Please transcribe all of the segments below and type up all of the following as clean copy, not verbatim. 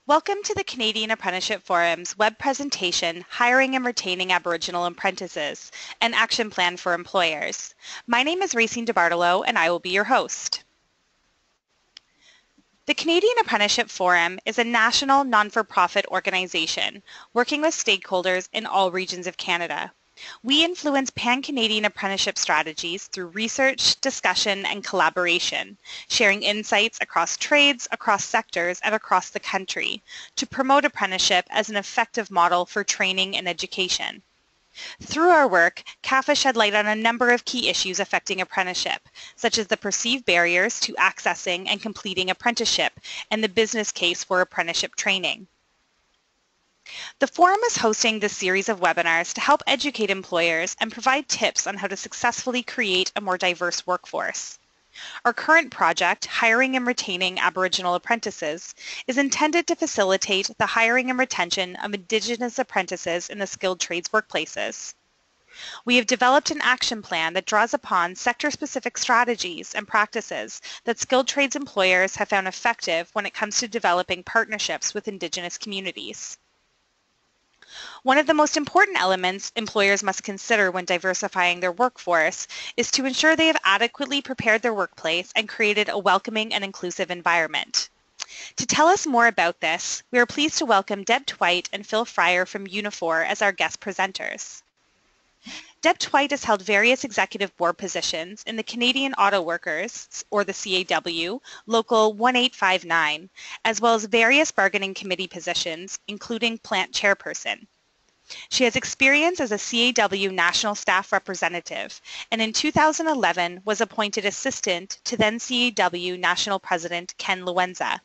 Welcome to the Canadian Apprenticeship Forum's web presentation, Hiring and Retaining Aboriginal Apprentices, an Action Plan for Employers. My name is Racine DeBartolo and I will be your host. The Canadian Apprenticeship Forum is a national non-for-profit organization working with stakeholders in all regions of Canada. We influence pan-Canadian apprenticeship strategies through research, discussion, and collaboration, sharing insights across trades, across sectors, and across the country to promote apprenticeship as an effective model for training and education. Through our work, CAF-FCA shed light on a number of key issues affecting apprenticeship, such as the perceived barriers to accessing and completing apprenticeship and the business case for apprenticeship training. The Forum is hosting this series of webinars to help educate employers and provide tips on how to successfully create a more diverse workforce. Our current project, Hiring and Retaining Aboriginal Apprentices, is intended to facilitate the hiring and retention of Indigenous apprentices in the skilled trades workplaces. We have developed an action plan that draws upon sector-specific strategies and practices that skilled trades employers have found effective when it comes to developing partnerships with Indigenous communities. One of the most important elements employers must consider when diversifying their workforce is to ensure they have adequately prepared their workplace and created a welcoming and inclusive environment. To tell us more about this, we are pleased to welcome Deb Tviet and Phil Fryer from Unifor as our guest presenters. Deb Tviet has held various executive board positions in the Canadian Auto Workers, or the CAW, Local 1859, as well as various bargaining committee positions, including plant chairperson. She has experience as a CAW National Staff Representative, and in 2011 was appointed assistant to then CAW National President Ken Luenza.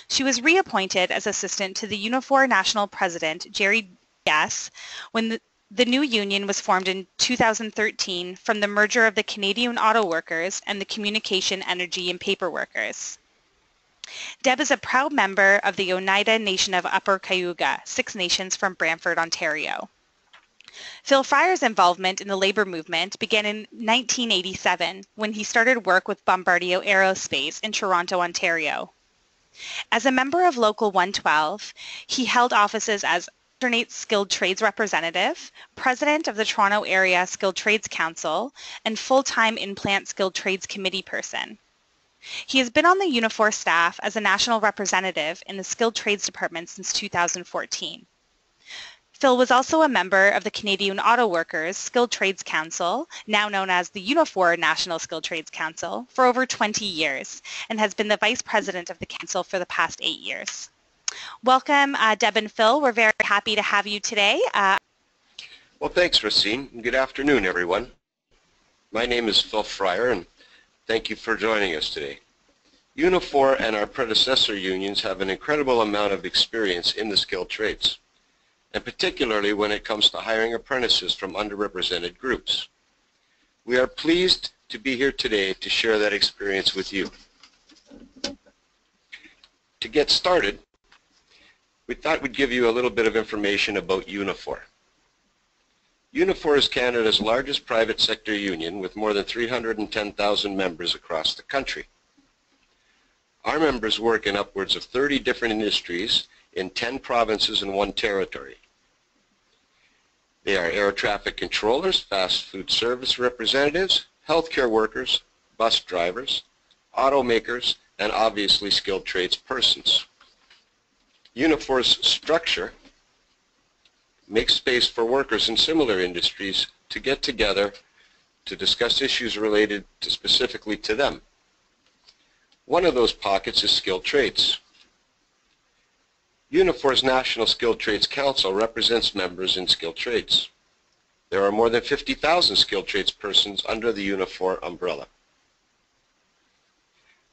She was reappointed as assistant to the Unifor National President Jerry Yes when the new union was formed in 2013 from the merger of the Canadian Auto Workers and the Communication, Energy and Paper Workers. Deb is a proud member of the Oneida Nation of Upper Cayuga, Six Nations from Brantford, Ontario. Phil Fryer's involvement in the labour movement began in 1987 when he started work with Bombardier Aerospace in Toronto, Ontario. As a member of Local 112, he held offices as alternate skilled trades representative, president of the Toronto Area Skilled Trades Council, and full-time in-plant skilled trades committee person. He has been on the Unifor staff as a national representative in the skilled trades department since 2014. Phil was also a member of the Canadian Auto Workers Skilled Trades Council, now known as the Unifor National Skilled Trades Council, for over 20 years, and has been the vice president of the council for the past 8 years. Welcome, Deb and Phil. We're very happy to have you today. Well, thanks, Racine. Good afternoon, everyone. My name is Phil Fryer, and thank you for joining us today. Unifor and our predecessor unions have an incredible amount of experience in the skilled trades, and particularly when it comes to hiring apprentices from underrepresented groups. We are pleased to be here today to share that experience with you. To get started, we thought we'd give you a little bit of information about Unifor. Unifor is Canada's largest private sector union with more than 310,000 members across the country. Our members work in upwards of 30 different industries in 10 provinces and 1 territory. They are air traffic controllers, fast food service representatives, healthcare workers, bus drivers, automakers, and obviously skilled trades persons. Unifor's structure makes space for workers in similar industries to get together to discuss issues related specifically to them. One of those pockets is skilled trades. Unifor's National Skilled Trades Council represents members in skilled trades. There are more than 50,000 skilled trades persons under the Unifor umbrella.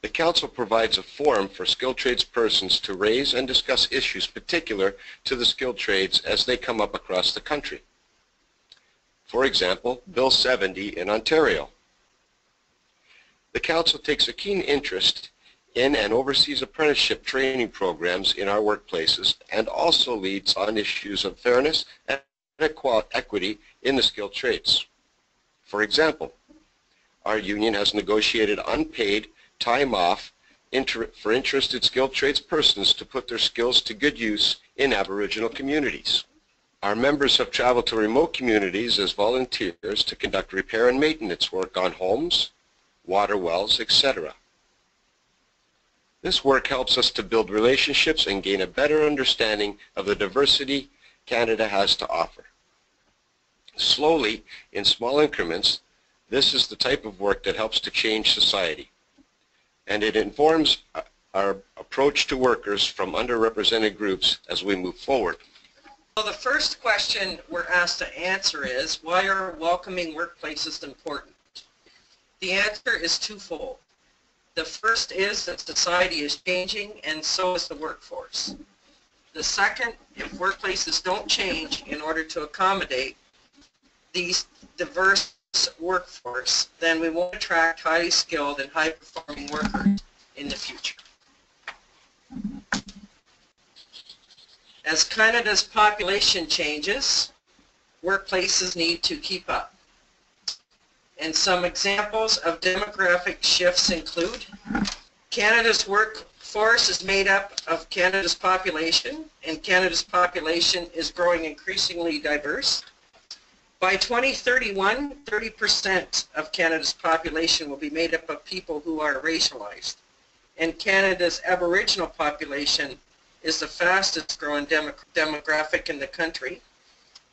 The Council provides a forum for skilled trades persons to raise and discuss issues particular to the skilled trades as they come up across the country. For example, Bill 70 in Ontario. The Council takes a keen interest in and oversees apprenticeship training programs in our workplaces and also leads on issues of fairness and equity in the skilled trades. For example, our union has negotiated unpaid time off for interested skilled tradespersons to put their skills to good use in Aboriginal communities. Our members have traveled to remote communities as volunteers to conduct repair and maintenance work on homes, water wells, etc. This work helps us to build relationships and gain a better understanding of the diversity Canada has to offer. Slowly, in small increments, this is the type of work that helps to change society, and it informs our approach to workers from underrepresented groups as we move forward. So the first question we're asked to answer is, why are welcoming workplaces important? The answer is twofold. The first is that society is changing and so is the workforce. The second, if workplaces don't change in order to accommodate these diverse workforce, then we won't attract highly skilled and high-performing workers in the future. As Canada's population changes, workplaces need to keep up. And some examples of demographic shifts include Canada's workforce is made up of Canada's population, and Canada's population is growing increasingly diverse. By 2031, 30% of Canada's population will be made up of people who are racialized. And Canada's Aboriginal population is the fastest growing demographic in the country,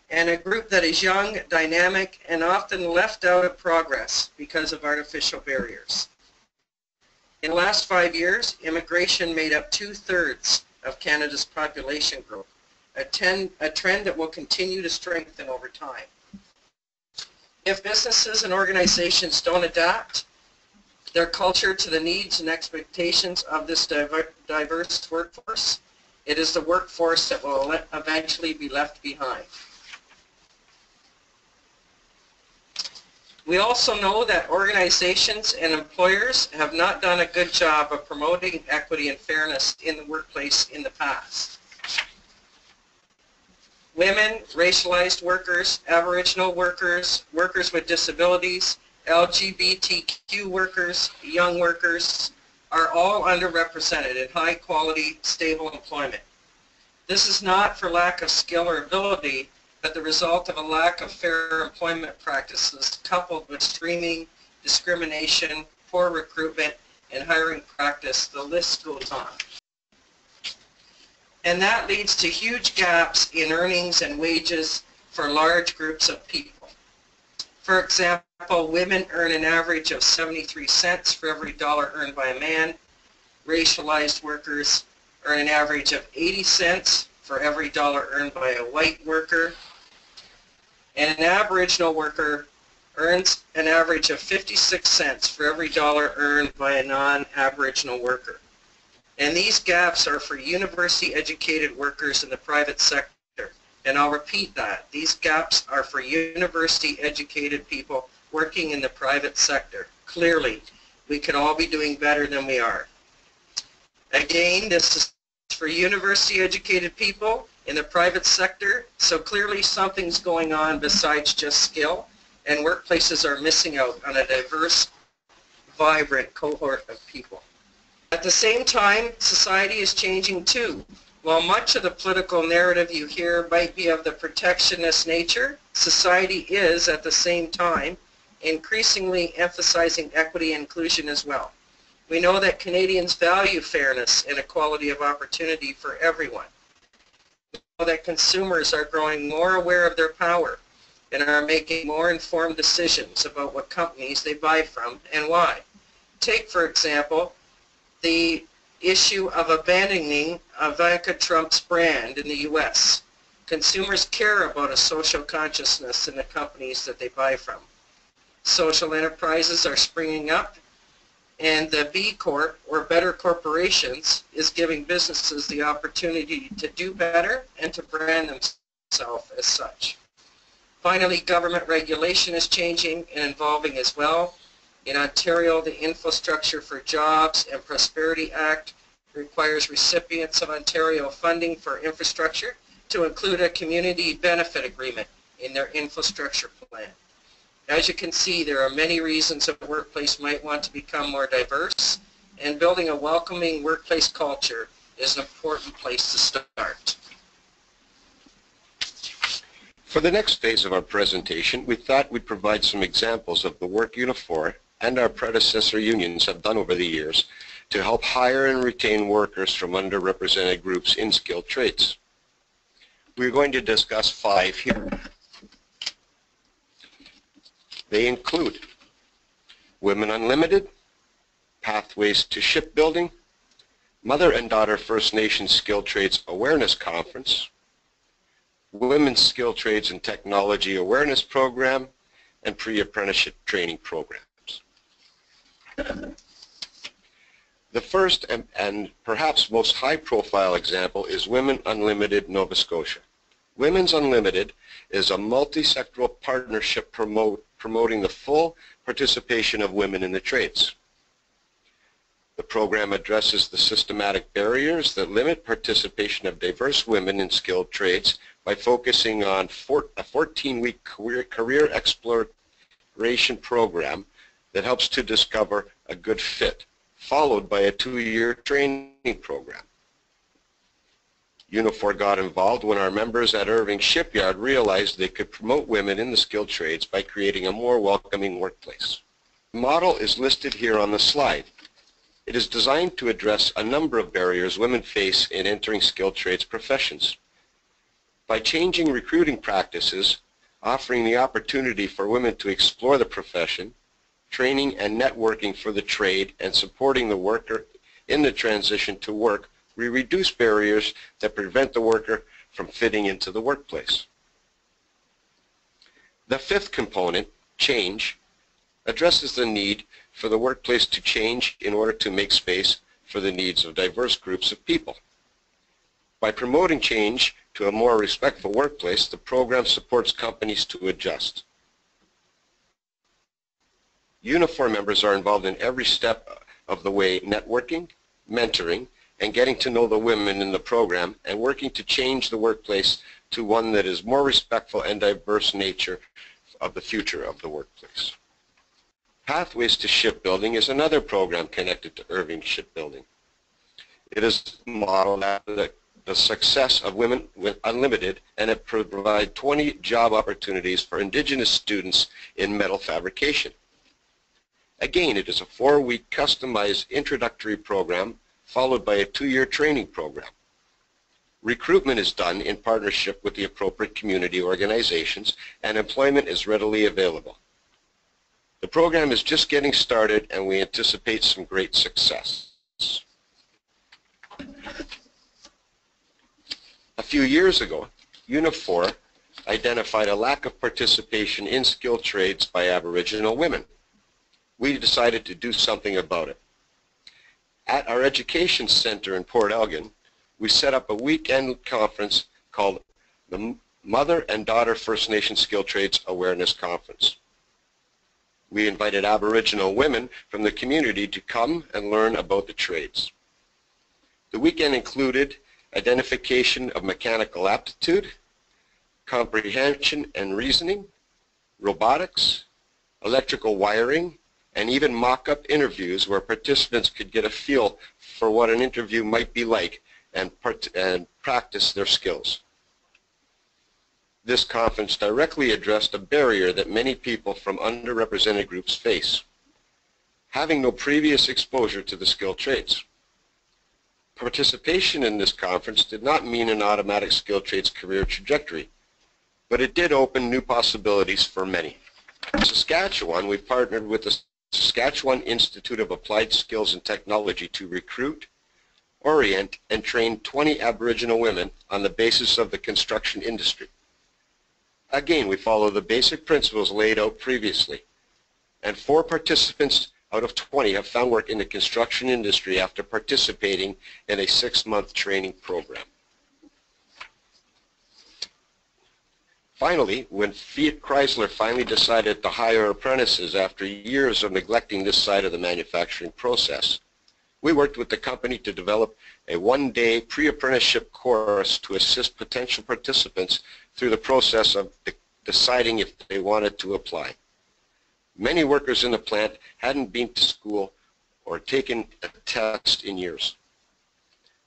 and a group that is young, dynamic, and often left out of progress because of artificial barriers. In the last 5 years, immigration made up 2/3 of Canada's population growth, a trend that will continue to strengthen over time. If businesses and organizations don't adapt their culture to the needs and expectations of this diverse workforce, it is the workforce that will eventually be left behind. We also know that organizations and employers have not done a good job of promoting equity and fairness in the workplace in the past. Women, racialized workers, Aboriginal workers, workers with disabilities, LGBTQ workers, young workers are all underrepresented in high quality, stable employment. This is not for lack of skill or ability, but the result of a lack of fair employment practices coupled with streaming, discrimination, poor recruitment, and hiring practice. The list goes on. And that leads to huge gaps in earnings and wages for large groups of people. For example, women earn an average of 73 cents for every dollar earned by a man. Racialized workers earn an average of 80 cents for every dollar earned by a white worker. And an Aboriginal worker earns an average of 56 cents for every dollar earned by a non-Aboriginal worker. And these gaps are for university-educated workers in the private sector. And I'll repeat that. These gaps are for university-educated people working in the private sector. Clearly, we could all be doing better than we are. Again, this is for university-educated people in the private sector, so clearly something's going on besides just skill, and workplaces are missing out on a diverse, vibrant cohort of people. At the same time, society is changing too. While much of the political narrative you hear might be of the protectionist nature, society is, at the same time, increasingly emphasizing equity and inclusion as well. We know that Canadians value fairness and equality of opportunity for everyone. We know that consumers are growing more aware of their power and are making more informed decisions about what companies they buy from and why. Take, for example, the issue of abandoning Ivanka Trump's brand in the U.S. Consumers care about a social consciousness in the companies that they buy from. Social enterprises are springing up, and the B Corp, or Better Corporations, is giving businesses the opportunity to do better and to brand themselves as such. Finally, government regulation is changing and evolving as well. In Ontario, the Infrastructure for Jobs and Prosperity Act requires recipients of Ontario funding for infrastructure to include a community benefit agreement in their infrastructure plan. As you can see, there are many reasons a workplace might want to become more diverse, and building a welcoming workplace culture is an important place to start. For the next phase of our presentation, we thought we'd provide some examples of the work Unifor and our predecessor unions have done over the years to help hire and retain workers from underrepresented groups in skilled trades. We're going to discuss 5 here. They include Women Unlimited, Pathways to Shipbuilding, Mother and Daughter First Nations Skilled Trades Awareness Conference, Women's Skilled Trades and Technology Awareness Program, and Pre-Apprenticeship Training Programs. The first and perhaps most high-profile example is Women Unlimited Nova Scotia. Women's Unlimited is a multi-sectoral partnership promoting the full participation of women in the trades. The program addresses the systematic barriers that limit participation of diverse women in skilled trades by focusing on a 14-week career exploration program that helps to discover a good fit, followed by a 2-year training program. Unifor got involved when our members at Irving Shipyard realized they could promote women in the skilled trades by creating a more welcoming workplace. The model is listed here on the slide. It is designed to address a number of barriers women face in entering skilled trades professions. By changing recruiting practices, offering the opportunity for women to explore the profession, training and networking for the trade, and supporting the worker in the transition to work, we reduce barriers that prevent the worker from fitting into the workplace. The 5th component, change, addresses the need for the workplace to change in order to make space for the needs of diverse groups of people. By promoting change to a more respectful workplace, the program supports companies to adjust. Unifor members are involved in every step of the way, networking, mentoring, and getting to know the women in the program, and working to change the workplace to one that is more respectful and diverse nature of the future of the workplace. Pathways to Shipbuilding is another program connected to Irving Shipbuilding. It is modeled after the success of Women Unlimited, and it provides 20 job opportunities for Indigenous students in metal fabrication. Again, it is a 4-week customized introductory program followed by a 2-year training program. Recruitment is done in partnership with the appropriate community organizations, and employment is readily available. The program is just getting started, and we anticipate some great success. A few years ago, Unifor identified a lack of participation in skilled trades by Aboriginal women. We decided to do something about it. At our education center in Port Elgin, we set up a weekend conference called the Mother and Daughter First Nation Skilled Trades Awareness Conference. We invited Aboriginal women from the community to come and learn about the trades. The weekend included identification of mechanical aptitude, comprehension and reasoning, robotics, electrical wiring, and even mock-up interviews where participants could get a feel for what an interview might be like and practice their skills. This conference directly addressed a barrier that many people from underrepresented groups face: having no previous exposure to the skilled trades. Participation in this conference did not mean an automatic skilled trades career trajectory, but it did open new possibilities for many. In Saskatchewan, we partnered with the Saskatchewan Institute of Applied Skills and Technology to recruit, orient, and train 20 Aboriginal women on the basis of the construction industry. Again, we follow the basic principles laid out previously, and 4 participants out of 20 have found work in the construction industry after participating in a 6-month training program. Finally, when Fiat Chrysler finally decided to hire apprentices after years of neglecting this side of the manufacturing process, we worked with the company to develop a 1-day pre-apprenticeship course to assist potential participants through the process of deciding if they wanted to apply. Many workers in the plant hadn't been to school or taken a test in years.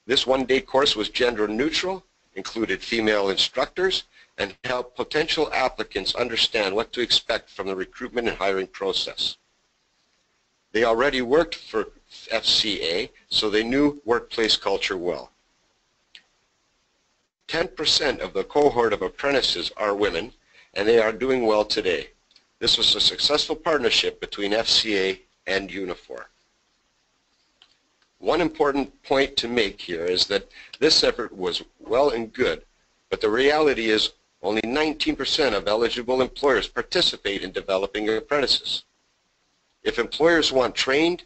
This one-day course was gender neutral, included female instructors, and helped potential applicants understand what to expect from the recruitment and hiring process. They already worked for FCA, so they knew workplace culture well. 10% of the cohort of apprentices are women, and they are doing well today. This was a successful partnership between FCA and Unifor. One important point to make here is that this effort was well and good, but the reality is only 19% of eligible employers participate in developing apprentices. If employers want trained,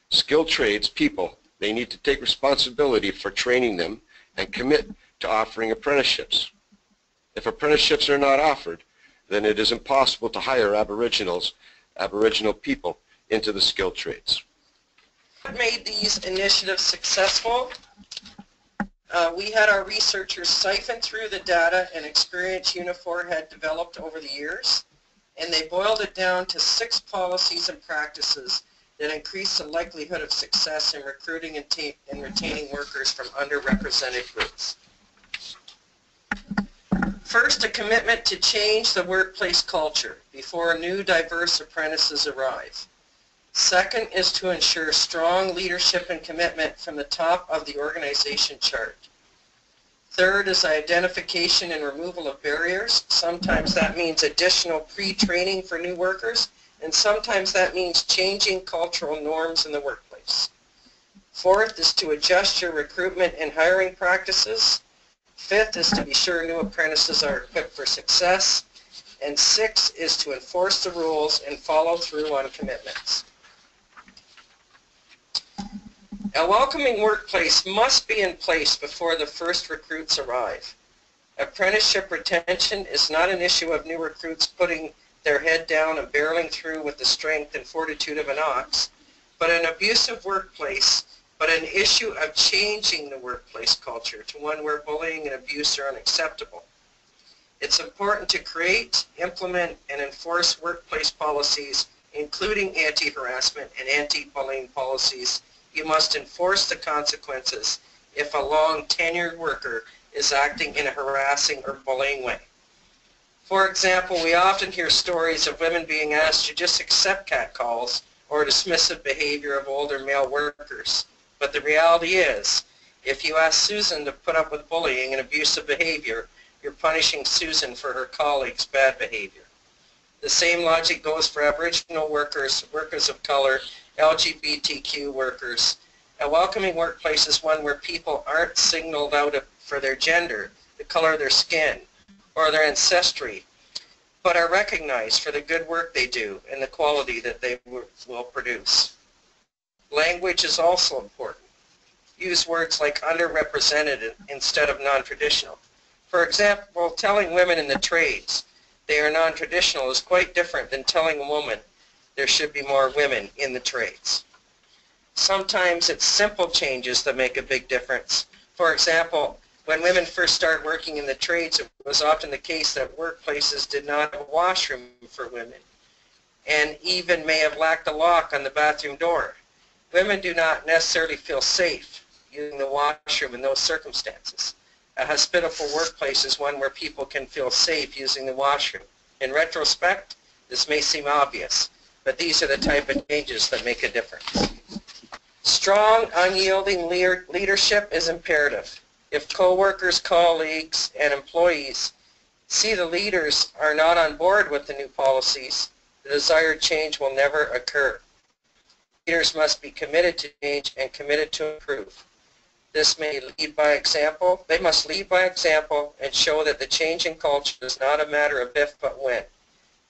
skilled trades people, they need to take responsibility for training them and commit to offering apprenticeships. If apprenticeships are not offered, then it is impossible to hire Aboriginal people into the skilled trades. What made these initiatives successful? We had our researchers siphon through the data and experience Unifor had developed over the years, and they boiled it down to 6 policies and practices that increase the likelihood of success in recruiting and retaining workers from underrepresented groups. First, a commitment to change the workplace culture before new diverse apprentices arrive. Second is to ensure strong leadership and commitment from the top of the organization chart. Third is identification and removal of barriers. Sometimes that means additional pre-training for new workers, and sometimes that means changing cultural norms in the workplace. Fourth is to adjust your recruitment and hiring practices. Fifth is to be sure new apprentices are equipped for success. And sixth is to enforce the rules and follow through on commitments. A welcoming workplace must be in place before the first recruits arrive. Apprenticeship retention is not an issue of new recruits putting their head down and barreling through with the strength and fortitude of an ox, but an abusive workplace, but an issue of changing the workplace culture to one where bullying and abuse are unacceptable. It's important to create, implement, and enforce workplace policies, including anti-harassment and anti-bullying policies. You must enforce the consequences if a long-tenured worker is acting in a harassing or bullying way. For example, we often hear stories of women being asked to just accept catcalls or dismissive behavior of older male workers. But the reality is, if you ask Susan to put up with bullying and abusive behavior, you're punishing Susan for her colleagues' bad behavior. The same logic goes for Aboriginal workers, workers of color, LGBTQ workers. A welcoming workplace is one where people aren't signaled out for their gender, the color of their skin, or their ancestry, but are recognized for the good work they do and the quality that they will produce. Language is also important. Use words like underrepresented instead of non-traditional. For example, telling women in the trades they are non-traditional is quite different than telling a woman there should be more women in the trades. Sometimes it's simple changes that make a big difference. For example, when women first started working in the trades, it was often the case that workplaces did not have a washroom for women and even may have lacked a lock on the bathroom door. Women do not necessarily feel safe using the washroom in those circumstances. A hospitable workplace is one where people can feel safe using the washroom. In retrospect, this may seem obvious, but these are the type of changes that make a difference. Strong, unyielding leadership is imperative. If co-workers, colleagues, and employees see the leaders are not on board with the new policies, the desired change will never occur. Leaders must be committed to change and committed to improve. This may lead by example. They must lead by example and show that the change in culture is not a matter of if but when.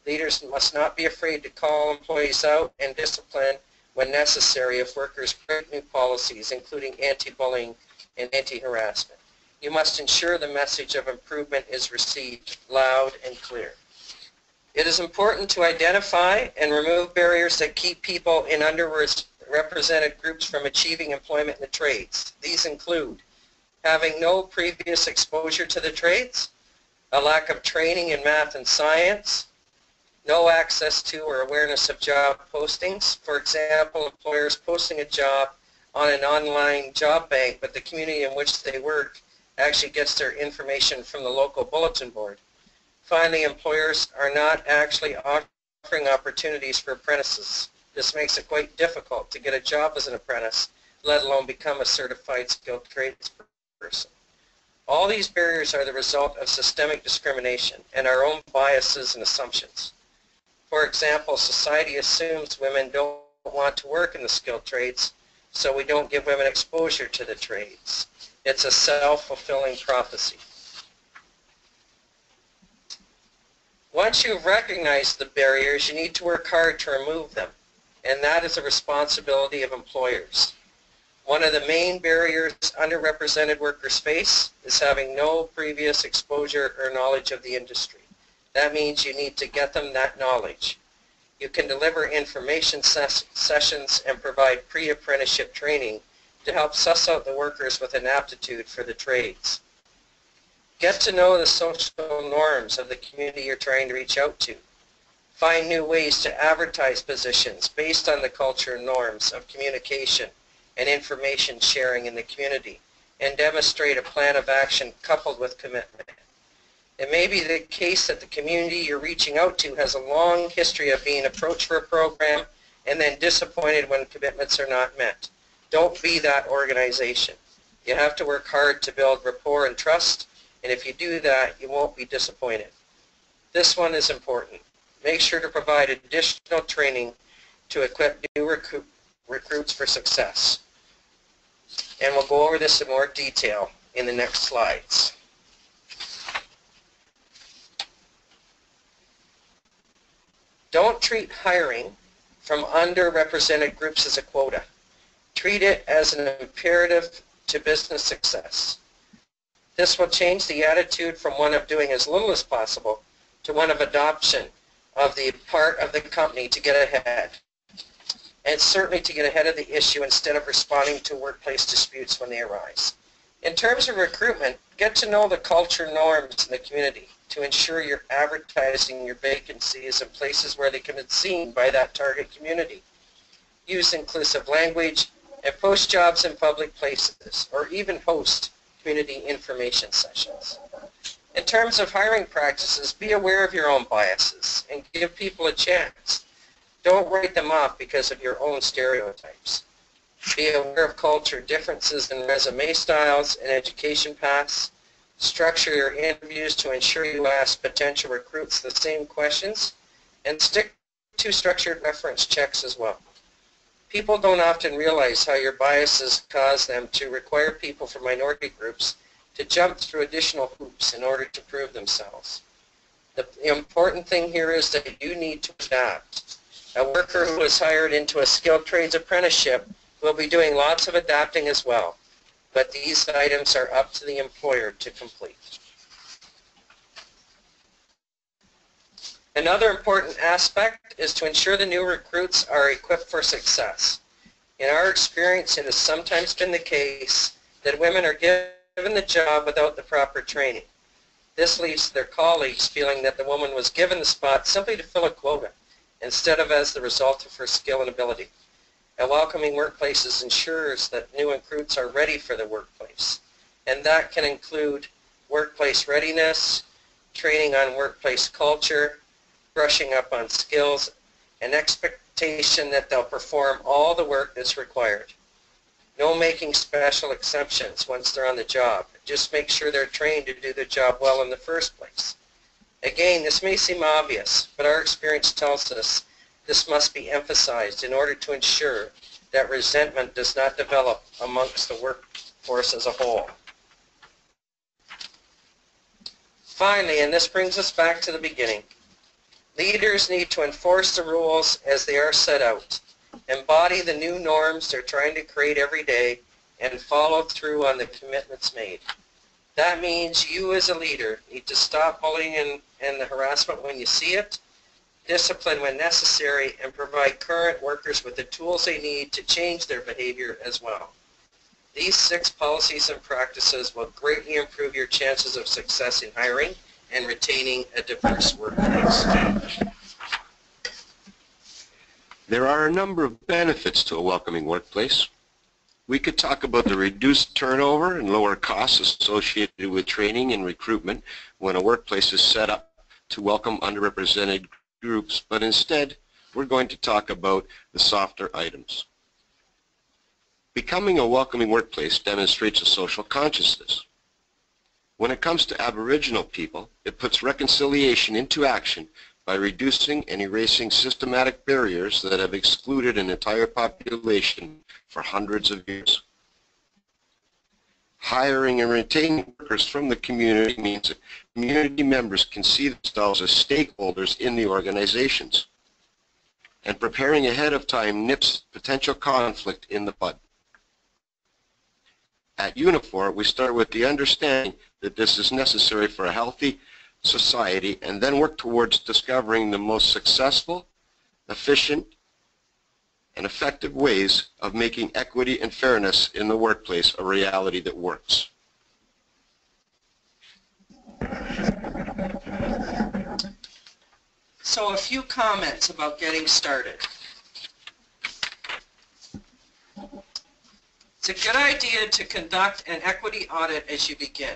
Leaders must not be afraid to call employees out and discipline when necessary if workers break new policies, including anti-bullying and anti-harassment. You must ensure the message of improvement is received loud and clear. It is important to identify and remove barriers that keep people in underrepresented groups from achieving employment in the trades. These include having no previous exposure to the trades, a lack of training in math and science, no access to or awareness of job postings. For example, employers posting a job on an online job bank, but the community in which they work actually gets their information from the local bulletin board. Finally, employers are not actually offering opportunities for apprentices. This makes it quite difficult to get a job as an apprentice, let alone become a certified skilled trades person. All these barriers are the result of systemic discrimination and our own biases and assumptions. For example, society assumes women don't want to work in the skilled trades, so we don't give women exposure to the trades. It's a self-fulfilling prophecy. Once you've recognized the barriers, you need to work hard to remove them, and that is a responsibility of employers. One of the main barriers underrepresented workers face is having no previous exposure or knowledge of the industry. That means you need to get them that knowledge. You can deliver information sessions and provide pre-apprenticeship training to help suss out the workers with an aptitude for the trades. Get to know the social norms of the community you're trying to reach out to. Find new ways to advertise positions based on the culture and norms of communication and information sharing in the community, and demonstrate a plan of action coupled with commitment. It may be the case that the community you're reaching out to has a long history of being approached for a program and then disappointed when commitments are not met. Don't be that organization. You have to work hard to build rapport and trust, and if you do that, you won't be disappointed. This one is important. Make sure to provide additional training to equip new recruits for success. And we'll go over this in more detail in the next slides. Don't treat hiring from underrepresented groups as a quota. Treat it as an imperative to business success. This will change the attitude from one of doing as little as possible to one of adoption of the part of the company to get ahead. And certainly to get ahead of the issue instead of responding to workplace disputes when they arise. In terms of recruitment, get to know the culture norms in the community to ensure you're advertising your vacancies in places where they can be seen by that target community. Use inclusive language and post jobs in public places, or even host community information sessions. In terms of hiring practices, be aware of your own biases and give people a chance. Don't write them off because of your own stereotypes. Be aware of culture differences in resume styles and education paths. Structure your interviews to ensure you ask potential recruits the same questions, and stick to structured reference checks as well. People don't often realize how your biases cause them to require people from minority groups to jump through additional hoops in order to prove themselves. The important thing here is that you need to adapt. A worker who is hired into a skilled trades apprenticeship will be doing lots of adapting as well, but these items are up to the employer to complete. Another important aspect is to ensure the new recruits are equipped for success. In our experience, it has sometimes been the case that women are given the job without the proper training. This leaves their colleagues feeling that the woman was given the spot simply to fill a quota, instead of as the result of her skill and ability. A welcoming workplace ensures that new recruits are ready for the workplace, and that can include workplace readiness, training on workplace culture, brushing up on skills, and expectation that they'll perform all the work that's required. No making special exceptions once they're on the job. Just make sure they're trained to do their job well in the first place. Again, this may seem obvious, but our experience tells us this must be emphasized in order to ensure that resentment does not develop amongst the workforce as a whole. Finally, and this brings us back to the beginning, leaders need to enforce the rules as they are set out, embody the new norms they're trying to create every day, and follow through on the commitments made. That means you as a leader need to stop bullying and the harassment when you see it, discipline when necessary, and provide current workers with the tools they need to change their behavior as well. These 6 policies and practices will greatly improve your chances of success in hiring and retaining a diverse workplace. There are a number of benefits to a welcoming workplace. We could talk about the reduced turnover and lower costs associated with training and recruitment when a workplace is set up to welcome underrepresented groups, but instead we're going to talk about the softer items. Becoming a welcoming workplace demonstrates a social consciousness. When it comes to Aboriginal people, it puts reconciliation into action by reducing and erasing systematic barriers that have excluded an entire population for hundreds of years. Hiring and retaining workers from the community means that community members can see themselves as stakeholders in the organizations. And preparing ahead of time nips potential conflict in the bud. At Unifor, we start with the understanding that this is necessary for a healthy society and then work towards discovering the most successful, efficient, and effective ways of making equity and fairness in the workplace a reality that works. So a few comments about getting started. It's a good idea to conduct an equity audit as you begin.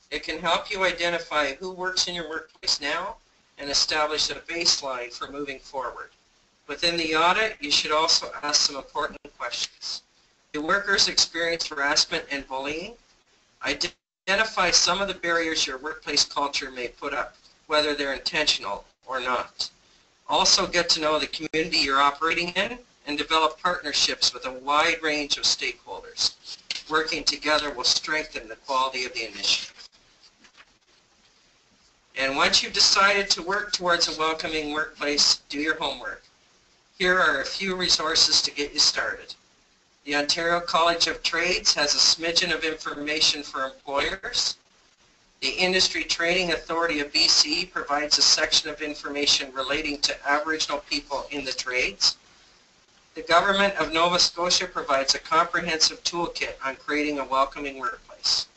It can help you identify who works in your workplace now and establish a baseline for moving forward. Within the audit, you should also ask some important questions. Do workers experience harassment and bullying? Identify some of the barriers your workplace culture may put up, whether they're intentional or not. Also get to know the community you're operating in and develop partnerships with a wide range of stakeholders. Working together will strengthen the quality of the initiative. And once you've decided to work towards a welcoming workplace, do your homework. Here are a few resources to get you started. The Ontario College of Trades has a smidgen of information for employers. The Industry Training Authority of BC provides a section of information relating to Aboriginal people in the trades. The Government of Nova Scotia provides a comprehensive toolkit on creating a welcoming workplace.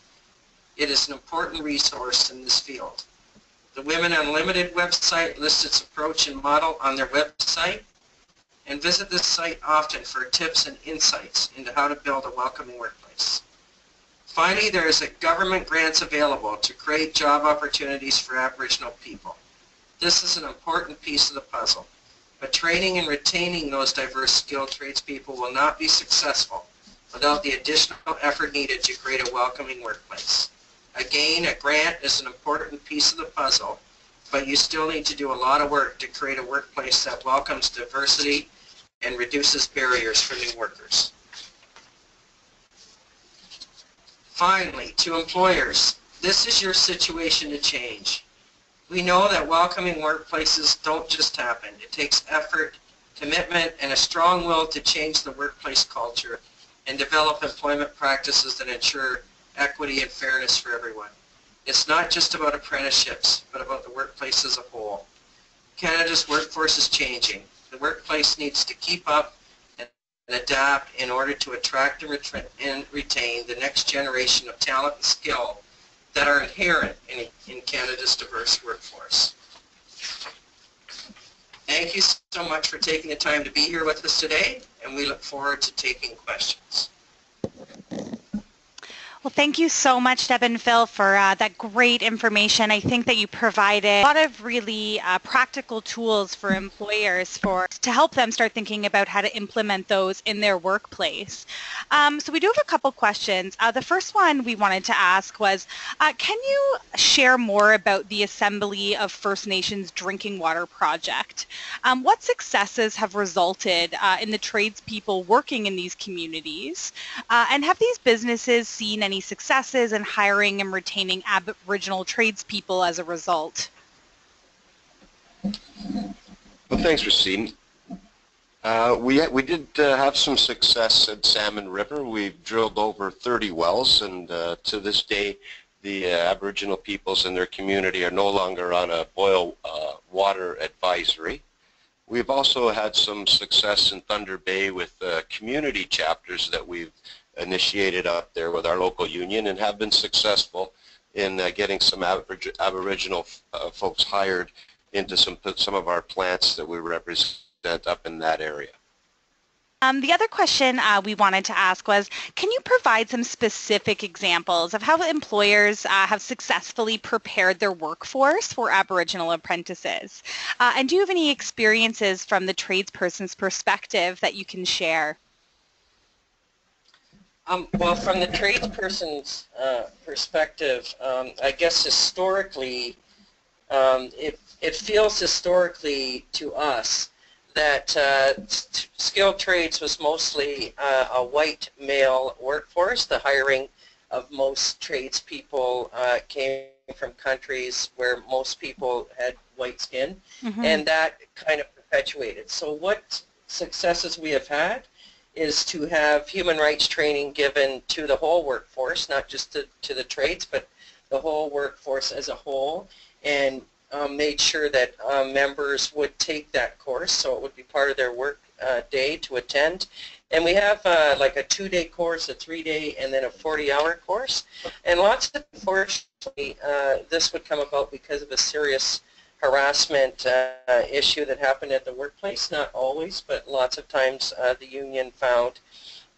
It is an important resource in this field. The Women Unlimited website lists its approach and model on their website, and visit this site often for tips and insights into how to build a welcoming workplace. Finally, there is government grants available to create job opportunities for Aboriginal people. This is an important piece of the puzzle, but training and retaining those diverse skilled tradespeople will not be successful without the additional effort needed to create a welcoming workplace. Again, a grant is an important piece of the puzzle, but you still need to do a lot of work to create a workplace that welcomes diversity and reduces barriers for new workers. Finally, to employers, this is your situation to change. We know that welcoming workplaces don't just happen. It takes effort, commitment, and a strong will to change the workplace culture and develop employment practices that ensure equity and fairness for everyone. It's not just about apprenticeships, but about the workplace as a whole. Canada's workforce is changing. The workplace needs to keep up and adapt in order to attract and retain the next generation of talent and skill that are inherent in Canada's diverse workforce. Thank you so much for taking the time to be here with us today, and we look forward to taking questions. Well, thank you so much, Deb and Phil, for that great information. I think that you provided a lot of really practical tools for employers to help them start thinking about how to implement those in their workplace. So we do have a couple questions. The first one we wanted to ask was, can you share more about the Assembly of First Nations Drinking Water Project? What successes have resulted in the tradespeople working in these communities? And have these businesses seen any successes in hiring and retaining Aboriginal tradespeople as a result? Well, thanks, Racine. We did have some success at Salmon River. We've drilled over 30 wells, and to this day, the Aboriginal peoples in their community are no longer on a boil water advisory. We've also had some success in Thunder Bay with community chapters that we've initiated up there with our local union, and have been successful in getting some Aboriginal folks hired into some of our plants that we represent up in that area. The other question we wanted to ask was, can you provide some specific examples of how employers have successfully prepared their workforce for Aboriginal apprentices? And do you have any experiences from the tradesperson's perspective that you can share? Well, from the tradesperson's perspective, I guess historically, it feels historically to us that skilled trades was mostly a white male workforce. The hiring of most tradespeople came from countries where most people had white skin, and that kind of perpetuated. So what successes we have had is to have human rights training given to the whole workforce, not just to the trades, but the whole workforce as a whole, and made sure that members would take that course, so it would be part of their work day to attend. And we have like a 2-day course, a 3-day, and then a 40-hour course. And lots of, unfortunately, this would come about because of a serious harassment issue that happened at the workplace. Not always, but lots of times the union found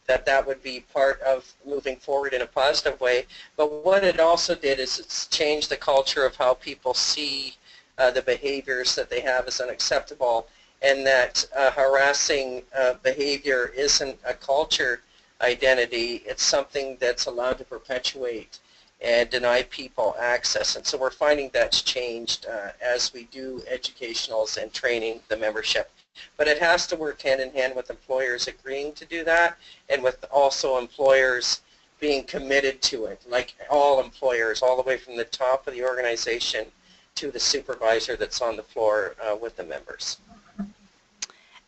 that that would be part of moving forward in a positive way. But what it also did is it's changed the culture of how people see the behaviors that they have as unacceptable, and that harassing behavior isn't a culture identity. It's something that's allowed to perpetuate and deny people access. And so we're finding that's changed as we do educationals and training the membership. But it has to work hand in hand with employers agreeing to do that, and with also employers being committed to it, like all employers, all the way from the top of the organization to the supervisor that's on the floor with the members.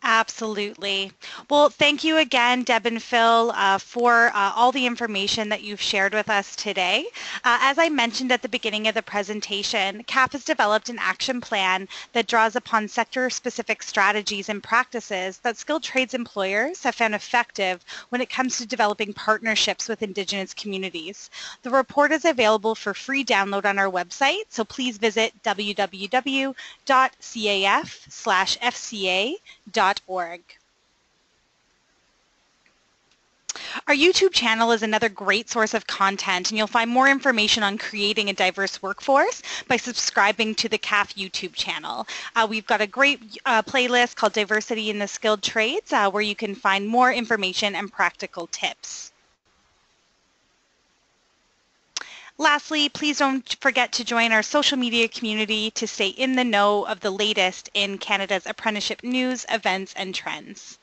Absolutely. Well, thank you again, Deb and Phil, for all the information that you've shared with us today. As I mentioned at the beginning of the presentation, CAF has developed an action plan that draws upon sector-specific strategies and practices that skilled trades employers have found effective when it comes to developing partnerships with Indigenous communities. The report is available for free download on our website, so please visit www.caf-FCA.org. Our YouTube channel is another great source of content, and you'll find more information on creating a diverse workforce by subscribing to the CAF YouTube channel. We've got a great playlist called Diversity in the Skilled Trades where you can find more information and practical tips. Lastly, please don't forget to join our social media community to stay in the know of the latest in Canada's apprenticeship news, events, and trends.